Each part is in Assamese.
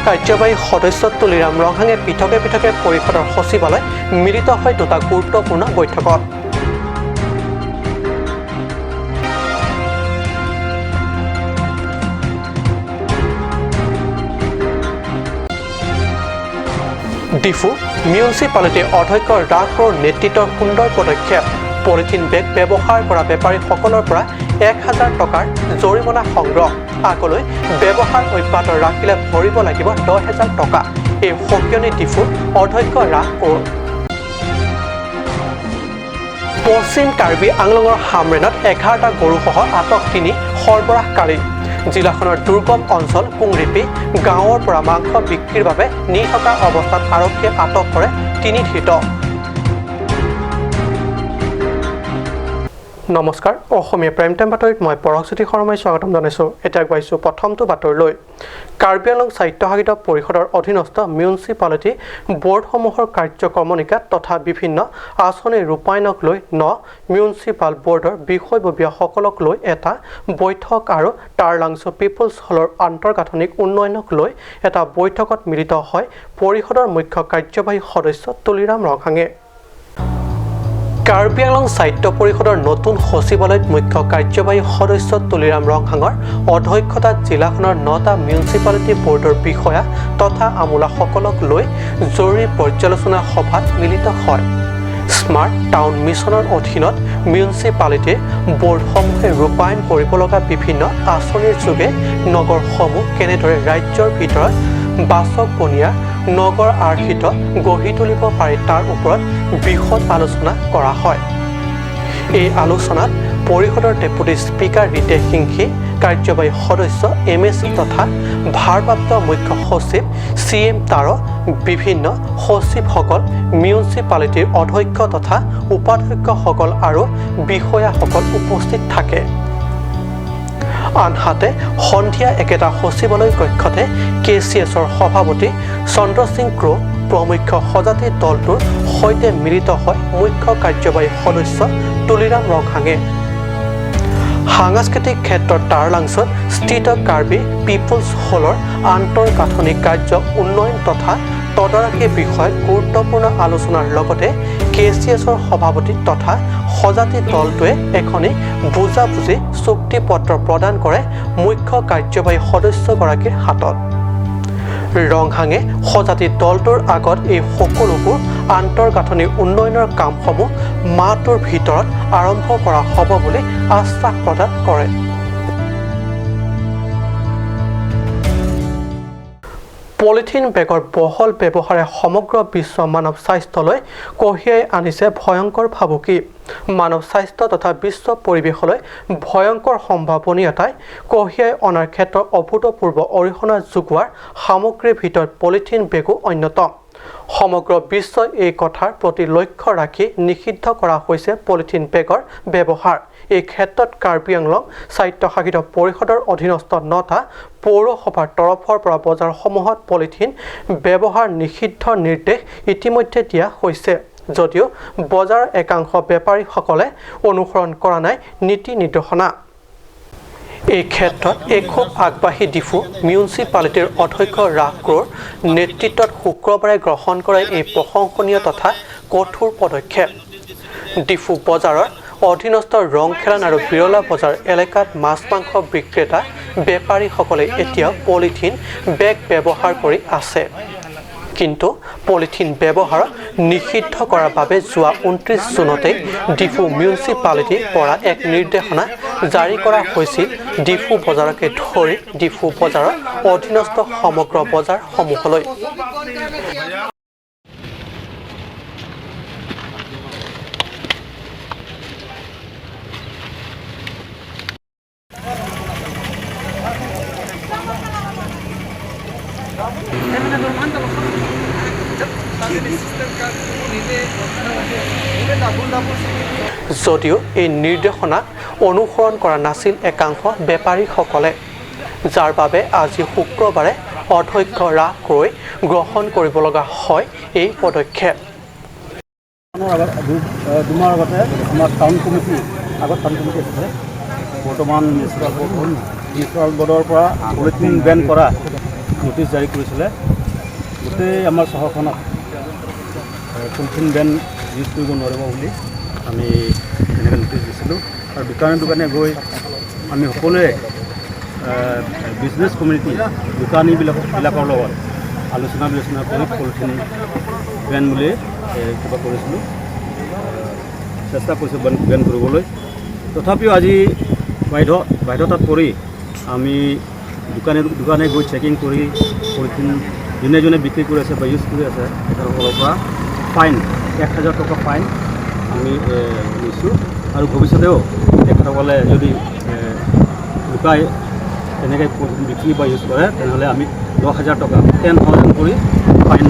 কাৰ্যবাহী সদস্য তুলিৰাম ৰংহাঙে পৃথকে পৃথকে পৰিষদৰ সচিবালয় মিলিত হয় দুটা গুৰুত্বপূৰ্ণ বৈঠকত। ডিফু মিউনিচিপালিটিৰ অধ্যক্ষ ৰাজ কোঁৱৰৰ নেতৃত্বৰ সুন্দৰ পদক্ষেপ। পলিথিন বেগ ব্যৱহাৰ কৰা বেপাৰীসকলৰ পৰা 1000 টকাৰ জৰিমনা সংগ্ৰহ। আগলৈ ব্যৱহাৰ অব্যাহত ৰাখিলে ভৰিব লাগিব 10,000 টকা। এই সকিয়নি ডিফুৰ অধ্যক্ষ ৰাজ কোঁৱৰ। পশ্চিম কাৰ্বি আংলঙৰ হামৰেনত 11টা গৰুসহ আটক 3 সৰবৰাহকাৰী। জিলাখনৰ দুৰ্গম অঞ্চল কুংৰিপি গাঁৱৰ পৰা মাংস বিক্ৰীৰ বাবে নি থকা অৱস্থাত আৰক্ষীয়ে আটক কৰে 3 ধৃত। নমস্কাৰ, অসমীয়া প্ৰাইম টাইম বাতৰিত মই পৰকজ্যোতি শৰ্মাই স্বাগতম জনাইছোঁ। এতিয়া আগবাঢ়িছোঁ প্ৰথমটো বাতৰিলৈ। কাৰ্বি আংলং স্বায়ত্তশাসিত পৰিষদৰ অধীনস্থ মিউনিচিপালিটি বৰ্ডসমূহৰ কাৰ্যক্ৰমণিকা তথা বিভিন্ন আঁচনি ৰূপায়ণক লৈ মিউনিচিপাল বৰ্ডৰ বিষয়ববীয়াসকলক লৈ এটা বৈঠক আৰু টাৰলাংছো পিপলছ হলৰ আন্তঃগাঁথনিক উন্নয়নক লৈ এটা বৈঠকত মিলিত হয় পৰিষদৰ মুখ্য কাৰ্যবাহী সদস্য তুলিৰাম ৰংহাঙে। কাৰ্বি আংলং স্বায়ত্ত পৰিষদৰ নতুন সচিবালয়ত মুখ্য কাৰ্যবাহী সদস্য তুলিৰাম ৰংহাঙৰ অধ্যক্ষতাত জিলাখনৰ 9টা মিউনিচিপালিটি বৰ্ডৰ বিষয়া তথা আমোলাসকলক লৈ জৰুৰী পৰ্যালোচনা সভাত মিলিত হয়। স্মাৰ্ট টাউন মিছনৰ অধীনত মিউনিচিপালিটিৰ বৰ্ডসমূহে ৰূপায়ণ কৰিব লগা বিভিন্ন আঁচনিৰ যোগে নগৰসমূহ কেনেদৰে ৰাজ্যৰ ভিতৰত বাচকবনীয়া নগৰ আৰ্হিত গঢ়ি তুলিব পাৰি তাৰ ওপৰত বিশদ আলোচনা কৰা হয়। এই আলোচনাত পৰিষদৰ ডেপুটি স্পীকাৰ ৰিতেশ সিংঘি, কাৰ্যবাহী সদস্য MSc তথা ভাৰপ্ৰাপ্ত মুখ্য সচিব CM তাৰো, বিভিন্ন সচিবসকল, মিউনিচিপালিটিৰ অধ্যক্ষ তথা উপাধ্যক্ষসকল আৰু বিষয়াসকল উপস্থিত থাকে। আনহাতে সন্ধিয়া একেটা সচিবালয় কক্ষতে KCSৰ সভাপতি চন্দ্ৰ সিং ক্ৰো প্ৰমুখ্য সজাতি দলটোৰ সৈতে মিলিত হয় মুখ্য কাৰ্যবাহী সদস্য তুলিৰাম ৰংহাঙে। সাংস্কৃতিক ক্ষেত্ৰত টাৰলাংছোত স্থিত কাৰ্বি পিপলছ হলৰ আন্তঃগাঁথনি কাৰ্য উন্নয়ন তথা তদাৰকী বিষয়ত গুৰুত্বপূৰ্ণ আলোচনাৰ লগতে KCSৰ সভাপতি তথা সজাতি দলটোৱে এখনি বুজাবুজি চুক্তি পত্ৰ প্ৰদান কৰে মুখ্য কাৰ্যবাহী সদস্যগৰাকীৰ হাতত। ৰংহাঙে সজাতি দলটোৰ আগত এই সকলোবোৰ আন্তঃগাঁথনি উন্নয়নৰ কামসমূহ মাহটোৰ ভিতৰত আৰম্ভ কৰা হ'ব বুলি আশ্বাস প্ৰদান কৰে। পলিথিন বেগৰ বহল ব্যৱহাৰে সমগ্ৰ বিশ্ব মানৱ স্বাস্থ্যলৈ কঢ়িয়াই আনিছে ভয়ংকৰ ভাবুকি। মানৱ স্বাস্থ্য তথা বিশ্ব পৰিৱেশলৈ ভয়ংকৰ সম্ভাৱনীয়তাই কঢ়িয়াই অনাৰ ক্ষেত্ৰত অভূতপূৰ্ব অৰিহণা যোগোৱাৰ সামগ্ৰীৰ ভিতৰত পলিথিন বেগো অন্যতম। সমগ্ৰ বিশ্বই এই কথাৰ প্ৰতি লক্ষ্য ৰাখি নিষিদ্ধ কৰা হৈছে পলিথিন বেগৰ ব্যৱহাৰ। এই ক্ষেত্ৰত কাৰ্বি আংলং স্বায়ত্তশাসিত পৰিষদৰ অধীনস্থ 9টা পৌৰসভাৰ তৰফৰ পৰা বজাৰসমূহত পলিথিন ব্যৱহাৰ নিষিদ্ধ নিৰ্দেশ ইতিমধ্যে দিয়া হৈছে, যদিও বজাৰৰ একাংশ বেপাৰীসকলে অনুসৰণ কৰা নাই নীতি নিৰ্দেশনা। এই ক্ষেত্ৰত খুব আগবাঢ়ি ডিফু মিউনিচিপালিটিৰ অধ্যক্ষ ৰাজ কোঁৱৰৰ নেতৃত্বত শুক্ৰবাৰে গ্ৰহণ কৰা এই প্ৰশংসনীয় তথা কঠোৰ পদক্ষেপ। ডিফু বজাৰৰ অধীনস্থ ৰংখেলান আৰু বিৰলা বজাৰ এলেকাত মাছ মাংস বিক্ৰেতা বেপাৰীসকলে এতিয়াও পলিথিন বেগ ব্যৱহাৰ কৰি আছে। কিন্তু পলিথিন ব্যৱহাৰ নিষিদ্ধ কৰাৰ বাবে যোৱা 29 জুনতে ডিফু মিউনিচিপালিটিৰ পৰা এক নিৰ্দেশনা জাৰি কৰা হৈছিল ডিফু বজাৰকে ধৰি ডিফু বজাৰৰ অধীনস্থ সমগ্ৰ বজাৰসমূহলৈ। যদিও এই নিৰ্দেশনা অনুসৰণ কৰা নাছিল একাংশ বেপাৰীসকলে, যাৰ বাবে আজি শুক্ৰবাৰে অধ্যক্ষ ৰাজ কোঁৱৰে গ্ৰহণ কৰিব লগা হয় এই পদক্ষেপ। দুমাহৰ আগতে আমাৰ টাউন কমিটি আছে, বৰ্তমান মিউনিচিপাল বৰ্ডৰ পৰা পলিথিন বেন কৰা নটিচ জাৰি কৰিছিলে গোটেই আমাৰ চহৰখনত পলিথিন বেন ইউজ কৰিব নোৱাৰিব বুলি আমি এনেকৈ নটিচ দিছিলোঁ আৰু দোকানে দোকানে গৈ আমি সকলোৱে বিজনেছ কমিউনিটি দোকানীবিলাকৰ লগত আলোচনা বিলোচনা কৰি পলিথিন বেন বুলি কিবা কৰিছিলোঁ চেষ্টা কৰিছোঁ বেন কৰিবলৈ তথাপিও আজি বাধ্যতাত পৰি আমি দোকানে গৈ চেকিং কৰি পলিথিন যোনে যোনে বিক্ৰী কৰি আছে বা ইউজ কৰি আছে তেখেতসকলৰ পৰা ফাইন 1000 টকা ফাইন আমি লৈছোঁ আৰু ভৱিষ্যতেও তেখেতসকলে যদি লুকাই তেনেকৈ পলিথিন বিক্ৰী বা ইউজ কৰে তেনেহ'লে আমি 10,000 টকা 10,000 কৰি ফাইন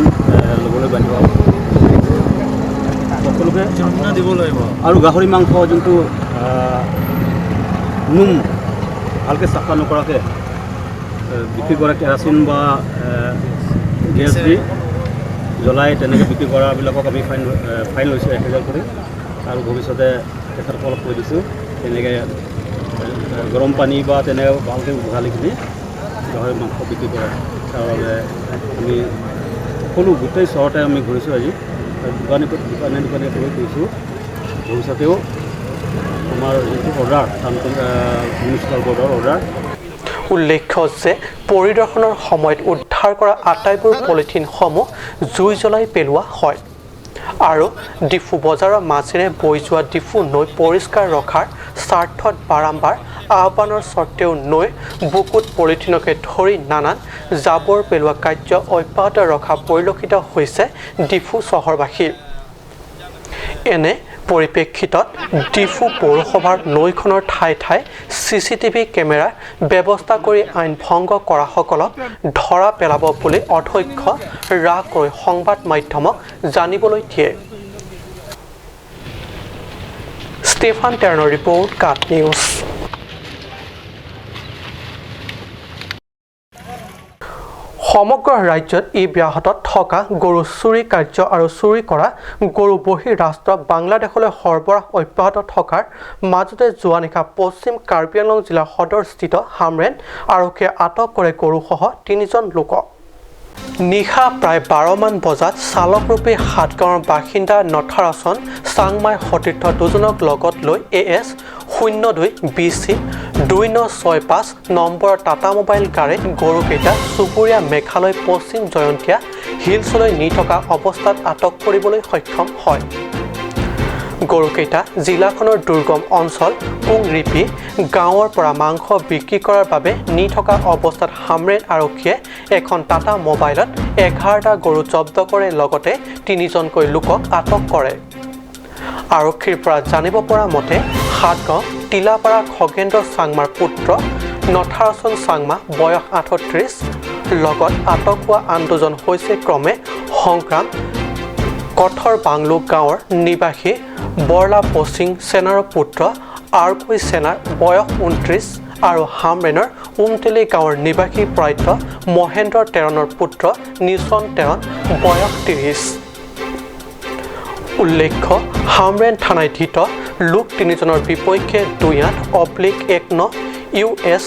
ল'বলৈ বাধ্য হ'ম সকলোকে দিব লাগিব আৰু গাহৰি মাংস যোনটো নোম ভালকৈ চাফা নকৰাকৈ বিক্ৰী কৰা কেৰাচিন বা গেছ দি জ্বলাই তেনেকৈ বিক্ৰী কৰাবিলাকক আমি ফাইন লৈছোঁ 1000 কৰি আৰু ভৱিষ্যতে তেখেতসকলক কৈ দিছোঁ তেনেকৈ গৰম পানী বা তেনেকৈ ভালকৈ উঘালি কিনি গাহৰি মাংস বিক্ৰী কৰে তাৰ বাবে আমি সকলো গোটেই চহৰতে আমি ঘূৰিছোঁ আজি দোকানে দোকানে গৈ কৰিছোঁ ভৱিষ্যতেও আমাৰ যিটো অৰ্ডাৰ মিউনিচিপাল বৰ্ডৰ অৰ্ডাৰ উল্লেখ্য যে পৰিদৰ্শনৰ সময়ত উদ্ধাৰ কৰা আটাইবোৰ পলিথিনসমূহ জুই জ্বলাই পেলোৱা হয় আৰু ডিফু বজাৰৰ মাজেৰে বৈ যোৱা ডিফু নৈ পৰিষ্কাৰ ৰখাৰ স্বাৰ্থত বাৰম্বাৰ আহ্বানৰ স্বত্তেও নৈৰ বুকুত পলিথিনকে ধৰি নানান জাবৰ পেলোৱা কাৰ্য অব্যাহত ৰখা পৰিলক্ষিত হৈছে ডিফু চহৰবাসীৰ এনে পৰিপ্ৰেক্ষিতত ডিফু পৌৰসভাৰ নৈখনৰ ঠাই ঠাই CCTV কেমেৰাৰ ব্যৱস্থা কৰি আইন ভংগ কৰাসকলক ধৰা পেলাব বুলি অধ্যক্ষ ৰাকৈ সংবাদ মাধ্যমক জানিবলৈ দিয়ে ষ্টেফান টেৰণৰ ৰিপৰ্ট কাট নিউজ সমগ্ৰ ৰাজ্যত ব্যাহত থকা গৰু চুৰি কাৰ্য আৰু চুৰি কৰা গৰু বহিৰাষ্ট্ৰ বাংলাদেশলৈ সৰবৰাহ অব্যাহত থকাৰ মাজতে যোৱা নিশা পশ্চিম কাৰ্বি আংলং জিলাৰ সদৰস্থিত হামৰেন আৰক্ষীয়ে আটক কৰে গৰুসহ 3জন লোকক নিশা প্ৰায় 12 মান বজাত চালকৰূপী হাটগাঁৱৰ বাসিন্দা নথাৰাচন চাংমাই সতীৰ্থ দুজনক লগত লৈ AS 02 BC 2965 নম্বৰৰ টাটা মোবাইল গাড়ীত গৰুকেইটা চুবুৰীয়া মেঘালয় পশ্চিম জয়ন্তীয়া হিলছলৈ নি থকা অৱস্থাত আটক কৰিবলৈ সক্ষম হয় গৰুকেইটা জিলাখনৰ দুৰ্গম অঞ্চল কুংৰিপি গাঁৱৰ পৰা মাংস বিক্ৰী কৰাৰ বাবে নি থকা অৱস্থাত হামৰেন আৰক্ষীয়ে এখন টাটা মোবাইলত 11টা গৰু জব্দ কৰে লগতে 3জনকৈ লোকক আটক কৰে আৰক্ষীৰ পৰা জানিব পৰা মতে হাটগাঁও টিলাপাৰা খগেন্দ্ৰ চাংমাৰ পুত্ৰ নথাৰাচন চাংমা বয়স 38 লগত আটক হোৱা আন দুজন হৈছে ক্ৰমে সংগ্ৰাম কঠৰ বাংলু গাঁৱৰ নিবাসী বৰলা পচিং সেনাৰ পুত্ৰ আৰকৈ সেনাৰ বয়স 29 আৰু হামৰেনৰ উমতেলি গাঁৱৰ নিবাসী প্ৰায়ত মহেন্দ্ৰ তেৰণৰ পুত্ৰ নিচন তেৰণ বয়স 30 উল্লেখ্য হামৰেন থানাধীত লোক 3জনৰ বিপক্ষে 28/19 US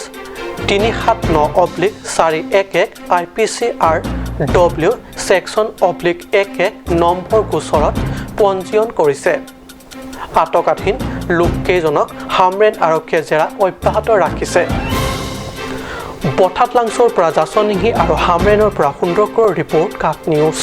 379/411 IPC RW section /11 number গোচৰত পঞ্জীয়ন কৰিছে আটকাধীন লোককেইজনক হামৰেন আৰক্ষীয়ে জেৰা অব্যাহত ৰাখিছে বঠাতলাংছৰ পৰা জাচনিহি আৰু হামৰেনৰ পৰা সুন্দৰকৰ ৰিপৰ্ট কাট নিউজ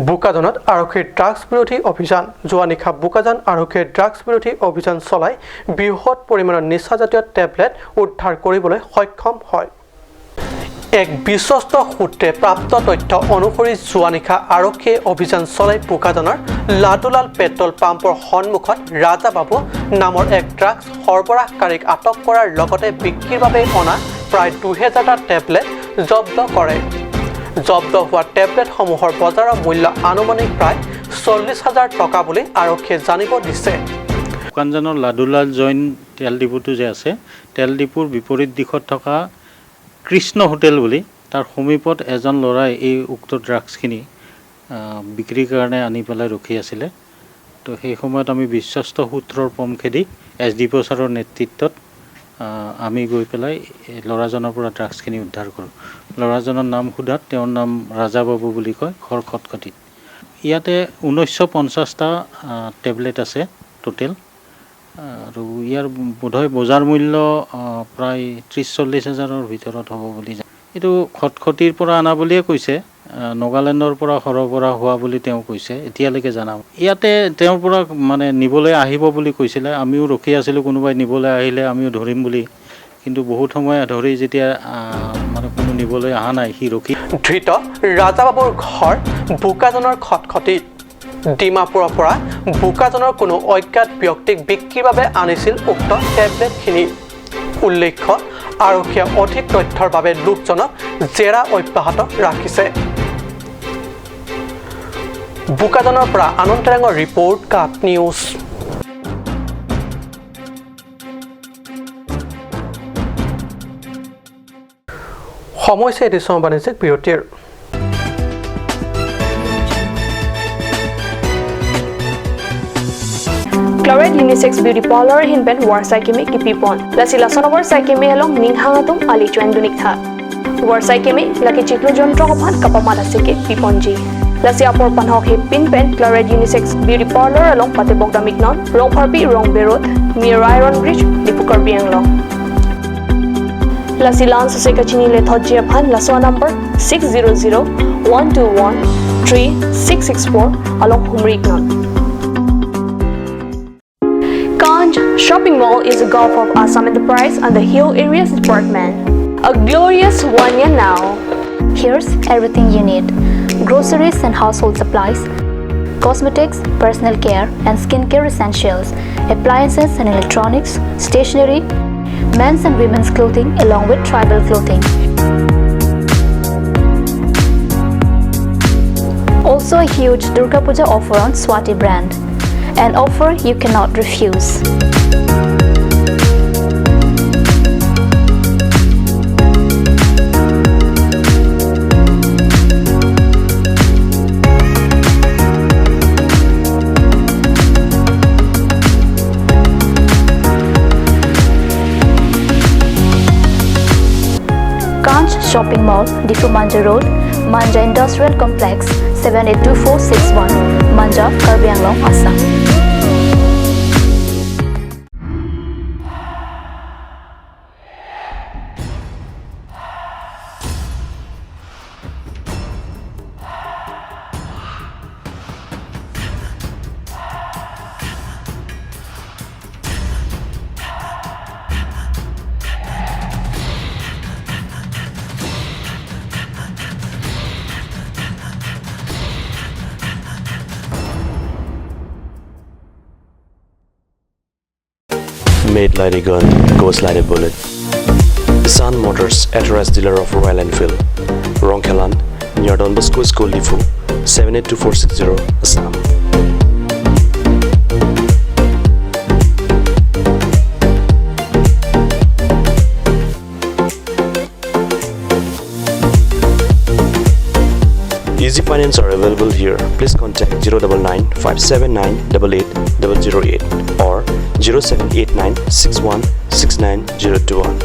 বুকাজানত আৰক্ষীৰ ড্ৰাগছ বিৰোধী অভিযান যোৱা নিশা বুকাজান আৰক্ষীয়ে ড্ৰাগছ বিৰোধী অভিযান চলাই বৃহৎ পৰিমাণৰ নিচাজাতীয় টেবলেট উদ্ধাৰ কৰিবলৈ সক্ষম হয় এক বিশ্বস্ত সূত্ৰে প্ৰাপ্ত তথ্য অনুসৰি যোৱা নিশা আৰক্ষীয়ে অভিযান চলাই বুকাজানৰ লাডুলাল পেট্ৰল পাম্পৰ সন্মুখত ৰাজাবাবু নামৰ এক ড্ৰাগছ সৰবৰাহকাৰীক আটক কৰাৰ লগতে বিক্ৰীৰ বাবে অনা প্ৰায় 2000টা টেবলেট জব্দ কৰে জব্দ হোৱা টেবলেটসমূহৰ বজাৰৰ মূল্য আনুমানিক প্ৰায় 40,000 টকা বুলি আৰক্ষীয়ে জানিব দিছে বুকাজানৰ লাডুলাল জৈন তেল ডিপুটো যে আছে তেল ডিপুৰ বিপৰীত দিশত থকা কৃষ্ণ হোটেল বুলি তাৰ সমীপত এজন ল'ৰাই এই উক্ত ড্ৰাগছখিনি বিক্ৰীৰ কাৰণে আনি পেলাই ৰখি আছিলে তো সেই সময়ত আমি বিশ্বস্ত সূত্ৰৰ পমখেদি SD ছাৰৰ নেতৃত্বত আমি গৈ পেলাই ল'ৰাজনৰ পৰা ড্ৰাগছখিনি উদ্ধাৰ কৰোঁ। ল'ৰাজনৰ নাম সোধাত তেওঁৰ নাম ৰাজা বাবু বুলি কয়, ঘৰ খটখটিত। ইয়াতে 1950টা টেবলেট আছে টোটেল, আৰু ইয়াৰ বোধহয় বজাৰ মূল্য প্ৰায় 30-40 হাজাৰৰ ভিতৰত হ'ব বুলি জানো। এইটো খটখটিৰ পৰা অনা বুলিয়ে কৈছে, নগালেণ্ডৰ পৰা সৰবৰাহ হোৱা বুলি তেওঁ কৈছে, এতিয়ালৈকে জানা। ইয়াতে তেওঁৰ পৰা মানে নিবলৈ আহিব বুলি কৈছিলে, আমিও ৰখি আছিলোঁ কোনোবাই নিবলৈ আহিলে আমিও ধৰিম বুলি, কিন্তু বহুত সময় ধৰি যেতিয়া মানে কোনো নিবলৈ অহা নাই, সি ৰখি। ধৃত ৰাজাবাবুৰ ঘৰ বোকাজনৰ খটখটিত। ডিমাপুৰৰ পৰা বোকাজনৰ কোনো অজ্ঞাত ব্যক্তিক বিক্ৰীৰ বাবে আনিছিল উক্ত টেবলেটখিনি। উল্লেখ্য, আৰক্ষীয়ে অধিক তথ্যৰ বাবে লোকজনক জেৰা অব্যাহত ৰাখিছে। বোকাজনৰ পৰা আনন্দ ৰেঙৰ ৰিপৰ্ট, কাপ নিউজ। সময় হৈছে এডিশ্যন বাণিজ্যিক বিৰতিৰ। Chloride Unisex Beauty Parlor Hinben Warsai Kemi Kipipon. Lasi Lasonover Saikemi along Ninghangatum Ali Chuan Dunikha. Warsai Kemi Laki Chiklu Jontro Kopan Kapamada Seke Piponji. Lasi Apor Panhok Hip Pinpen Chloride Unisex Beauty Parlor along Patebogda Mignon, Rong Harpi, Rong Berot, near Iron Bridge, Dipukar Bianglong. Lasi Lance Sekachini Lethoji Apan Laswa number 600-121-3664 along Humrignon. Shopping Mall is a gulf of Assam Enterprise and the Hill Areas Department. A glorious one year now. Here's everything you need: groceries and household supplies, cosmetics, personal care and skincare essentials, appliances and electronics, stationery, men's and women's clothing along with tribal clothing. Also a huge Durga Puja offer on Swati brand. An offer you cannot refuse. Shopping Mall, Difu Manja Road, Manja Industrial Complex, 782461, Manja, Karbi Anglong, Assam. Made like a gun, goes like a bullet. Sun Motors, authorized dealer of Royal Enfield, Rongkhelan, near Don Bosco School Difu, 782460, Assam. Easy finance are available here. Please contact 099 579 88008 or 0789 61 69021.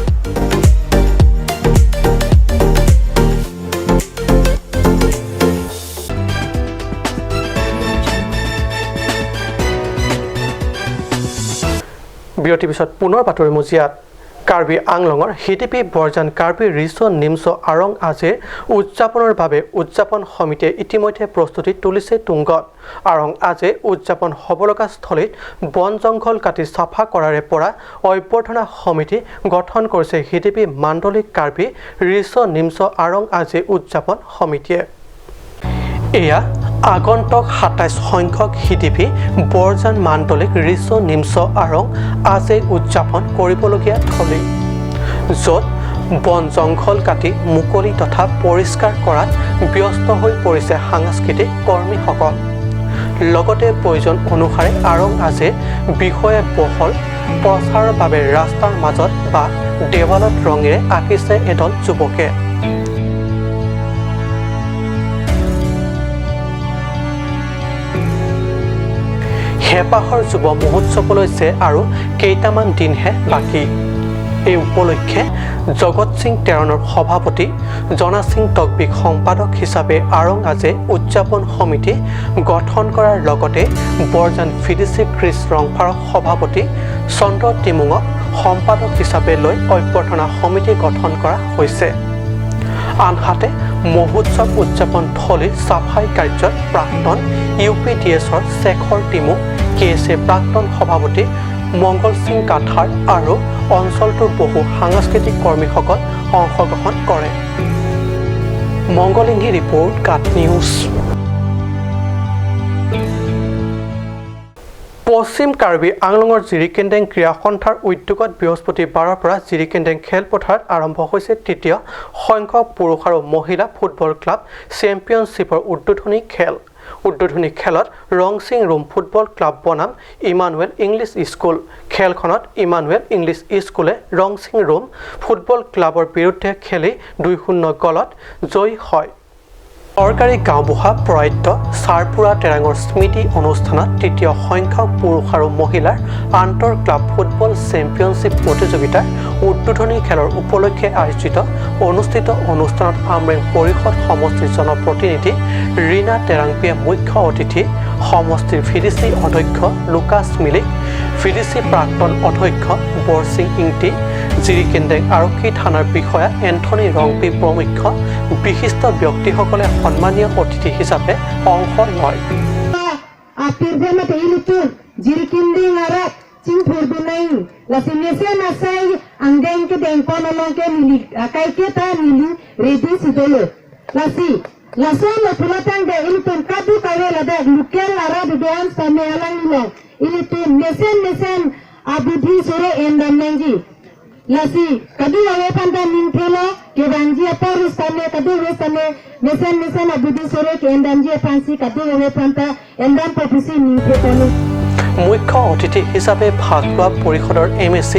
বিৰতি পিছত পুনৰ বাতৰি মজিয়াত। কাৰ্বি আংলঙৰ হিডিপি বৰজান কাৰ্বি ৰিছো নিমছো আৰং আজিৰ উদযাপনৰ বাবে উদযাপন সমিতিয়ে ইতিমধ্যে প্ৰস্তুতি তুলিছে তুংগত। আৰং আজি উদযাপন হ'বলগা স্থলীত বন জংঘল কাটি চাফা কৰাৰে পৰা অভ্যৰ্থনা সমিতি গঠন কৰিছে হিডিপি মাণ্ডলিক কাৰ্বি ৰিছো নিমছো আৰং আজি উদযাপন সমিতিয়ে। এয়া আগন্তুক ২৭ সংখ্যক হিডিপি বৰজান মাণ্ডলিক ৰিছো নিমছো আৰং আজি উদযাপন কৰিবলগীয়া থলী, য'ত বন জংঘল কাটি মুকলি তথা পৰিষ্কাৰ কৰাত ব্যস্ত হৈ পৰিছে সাংস্কৃতিক কৰ্মীসকল। লগতে প্ৰয়োজন অনুসাৰে আৰং আজিৰ বিষয়ে বহল প্ৰচাৰৰ বাবে ৰাস্তাৰ মাজত বা দেৱালত ৰঙেৰে আঁকিছে এদল যুৱকে। হেঁপাহৰ যুৱ মহোৎসৱলৈ যে আৰু কেইটামান দিনহে বাকী এই উপলক্ষে জগত সিং তেৰণৰ সভাপতি জনা সিং তকবিক সম্পাদক হিচাপে আৰংআজে উদযাপন সমিতি গঠন কৰাৰ লগতে বৰজান ভিডিচি ক্ৰিছ ৰংফাৰক সভাপতি চন্দ্ৰ টিমুঙক সম্পাদক হিচাপে লৈ অভ্যৰ্থনা সমিতি গঠন কৰা হৈছে আনহাতে মহোৎসৱ উদযাপন থলীৰ চাফাই কাৰ্যত প্ৰাক্তন UPDSৰ শেখৰ টিমু KSA প্ৰাক্তন সভাপতি মংগল সিং কাঠাৰ আৰু অঞ্চলটোৰ বহু সাংস্কৃতিক কৰ্মীসকল অংশগ্ৰহণ কৰে মংগলিংহি ৰিপৰ্ট কাট নিউজ পশ্চিম কাৰ্বি আংলঙৰ জিৰিকেণ্ডেং ক্ৰীড়া সন্থাৰ উদ্যোগত বৃহস্পতিবাৰৰ পৰা জিৰিকেণ্ডেং খেলপথাৰত আৰম্ভ হৈছে তৃতীয় সংখ্যক পুৰুষ আৰু মহিলা ফুটবল ক্লাব চেম্পিয়নশ্বিপৰ উদ্বোধনী খেলত ৰংচিং ৰুম ফুটবল ক্লাব বনাম ইমানুৱেল ইংলিছ স্কুল খেলখনত ইমানুৱেল ইংলিছ স্কুলে ৰংচিং ৰুম ফুটবল ক্লাবৰ বিৰুদ্ধে খেলি 2-0 গলত জয়ী হয় চৰকাৰী গাঁওবুঢ়া প্ৰয়াত চাৰপুৰা টেৰাঙৰ স্মৃতি অনুষ্ঠানত তৃতীয় সংখ্যক পুৰুষ আৰু মহিলাৰ আন্তঃ ক্লাব ফুটবল চেম্পিয়নশ্বিপ প্ৰতিযোগিতাৰ উদ্বোধনী খেলৰ উপলক্ষে আয়োজিত অনুষ্ঠিত অনুষ্ঠানত আমৰেং পৰিষদ সমষ্টিৰ জনপ্ৰতিনিধি ৰীনা টেৰাংপিয়ে মুখ্য অতিথি সমষ্টিৰ ভিডিচি অধ্যক্ষ লুকাছ মিলিক ভিডিচি প্ৰাক্তন অধ্যক্ষ বৰসিং ইংটি জিৰিকেণ্ডেং আৰক্ষী থানাৰ বিষয়া এন্থনী ৰংপি প্ৰমুখ বিশিষ্ট ব্যক্তিসকলে সন্মানীয় অতিথি হিচাপে অংশ লয় Lasi kadu awe panta ningthelo ke banji aporus tane kadu westane mesen abudi sore ke endanji pansi kadu awe panta endam popisi ningthelo মুখ্য অতিথি হিচাপে ভাগ লোৱা পৰিষদৰ MSC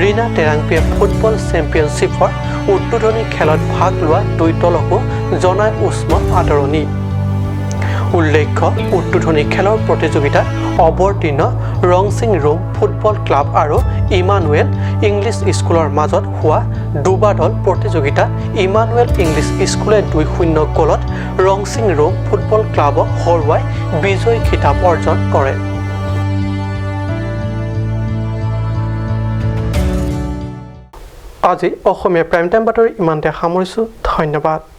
ৰীনা টেৰাংপিয়ে ফুটবল চেম্পিয়নশ্বিপৰ উদ্বোধনী খেলত ভাগ লোৱা দুই দলকো জনাই উষ্ম আদৰণি উল্লেখ্য উদ্বোধনী খেলৰ প্ৰতিযোগিতাত অৱতীৰ্ণ ৰংচিং ৰুম ফুটবল ক্লাব আৰু ইমানুৱেল ইংলিছ স্কুলৰ মাজত হোৱা দুবাদল প্ৰতিযোগিতাত ইমানুৱেল ইংলিছ স্কুলে 2-0 গলত ৰংচিং ৰুম ফুটবল ক্লাবক হৰুৱাই বিজয়ী খিতাপ অৰ্জন কৰে আজি অসমীয়া প্ৰাইম টাইম বাতৰি ইমানতে সামৰিছোঁ ধন্যবাদ